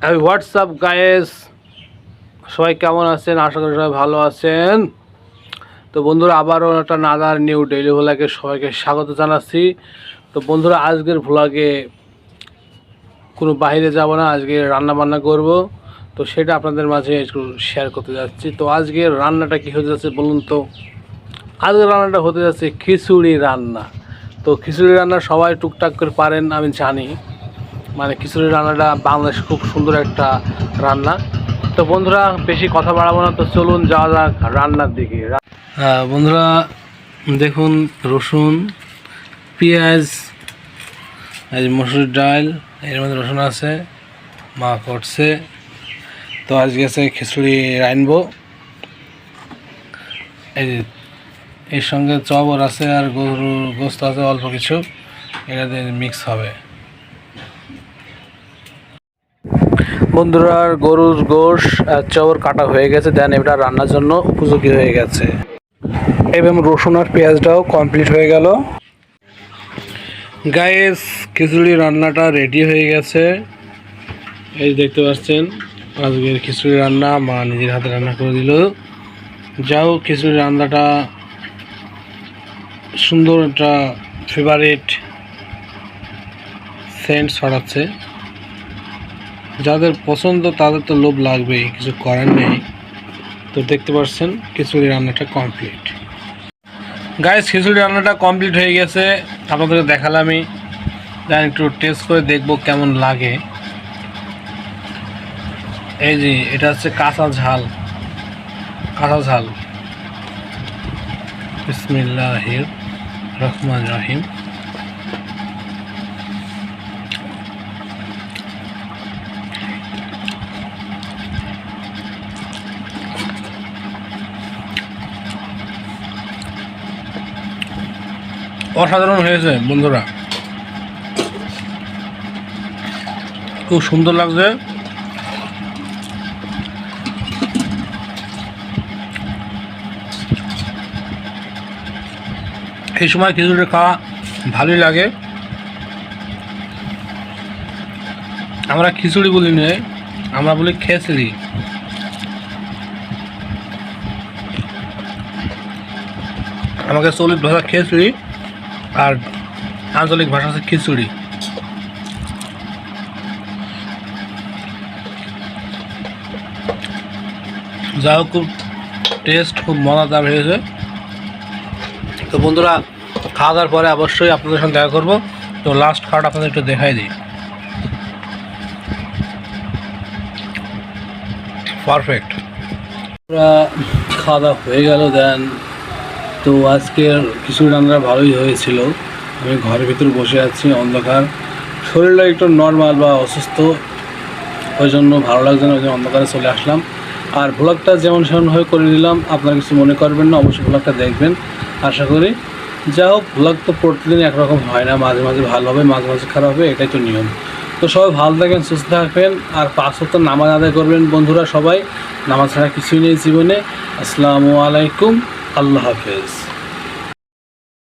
WhatsApp guys, সবাই কেমন আছেন? আশা করি সবাই ভালো আছেন। তো বন্ধুরা, আবারও একটা নাদার নিউ ডেইলি ভ্লগে সবাইকে স্বাগত জানাচ্ছি। তো বন্ধুরা, আজকের ভ্লগে কোনো বাইরে যাব না, আজকে রান্না বান্না করব। তো সেটা আপনাদের মাঝে একটু শেয়ার করতে যাচ্ছি। তো আজকের রান্নাটা কী হতে যাচ্ছে বলুন তো? আজকের রান্নাটা হতে যাচ্ছে খিচুড়ি রান্না। তো খিচুড়ি রান্না সবাই টুকটাক করে পারেন, আমি জানি। মানে খিচুড়ি রান্নাটা বাংলাদেশ খুব সুন্দর একটা রান্না। তো বন্ধুরা, বেশি কথা বাড়াবো না, তো চলুন যাওয়া যাক রান্নার দিকে। হ্যাঁ বন্ধুরা, দেখুন রসুন, পেঁয়াজ, এই মসুর ডাল, এর মধ্যে রসুন আছে, মা করছে। তো আজকে আছে খিচুড়ি রানবো। এর সঙ্গে চবর আছে আর গরুর গোস্ত আছে অল্প কিছু, এটা দিয়ে মিক্স হবে। বন্ধুরা, গরুর গোশ আর চবর কাটা হয়ে গেছে, দেন এটা রান্নার জন্য উপযোগী হয়ে গেছে। এবং রসুন আর পেঁয়াজটাও কমপ্লিট হয়ে গেল। গাইস, খিচুড়ি রান্নাটা রেডি হয়ে গেছে। এই দেখতে পাচ্ছেন আজকের খিচুড়ি রান্না মা নিজের হাতে রান্না করে দিল। যাও, খিচুড়ি রান্নাটা সুন্দর একটা ফেভারিট সেন্ট ছড়াচ্ছে। যাদের পছন্দ তাদের তো লোভ লাগবেই, কিছু করার নেই। তো দেখতে পাচ্ছেন খিচুড়ি রান্নাটা কমপ্লিট। গাইস, খিচুড়ি রান্নাটা কমপ্লিট হয়ে গেছে, আপনাদেরকে দেখালামই। দেন একটু টেস্ট করে দেখবো কেমন লাগে। এই যে এটা হচ্ছে কাঁচা ঝাল। বিসমিল্লাহির রহমানির রহিম। অসাধারণ হয়েছে বন্ধুরা, খুব সুন্দর লাগছে। এই সময় খিচুড়ি খাওয়া ভালোই লাগে। আমরা খিচুড়ি বলি না, আমরা বলি খেচড়ি। আমাকে চলিত ভাষা খেচড়ি আর আঞ্চলিক ভাষা হচ্ছে খিচুড়ি। যা হোক, খুব টেস্ট, খুব মজাদার হয়েছে। তো বন্ধুরা, খাওয়া দাওয়ার পরে অবশ্যই আপনাদের সঙ্গে দেখা করবো। তো লাস্ট খাওয়াটা আপনাদের একটু দেখাই দিই। পারফেক্ট। খাওয়া দাওয়া হয়ে গেল। দেন তো আজকের খিচুড়ি রান্না ভালোই হয়েছিল। আমি ঘরের ভিতরে বসে আছি, অন্ধকার, শরীরটা একটু নর্মাল বা অসুস্থ, ওই জন্য ভালো লাগছে না, ওই জন্য অন্ধকারে চলে আসলাম। আর ভ্লগটা যেমন সেমনভাবে করে দিলাম, আপনারা কিছু মনে করবেন না, অবশ্যই ভ্লগটা দেখবেন আশা করি। যা হোক, ভ্লগ তো প্রতিদিন একরকম হয় না, মাঝে মাঝে ভালো হবে, মাঝে মাঝে খারাপ হবে, এটাই তো নিয়ম। তো সবাই ভালো থাকেন, সুস্থ থাকবেন, আর 5 ওয়াক্ত নামাজ আদায় করবেন বন্ধুরা সবাই। নামাজ ছাড়া কিছুই নেই জীবনে। আসসালামু আলাইকুম, আল্লাহ হাফেজ।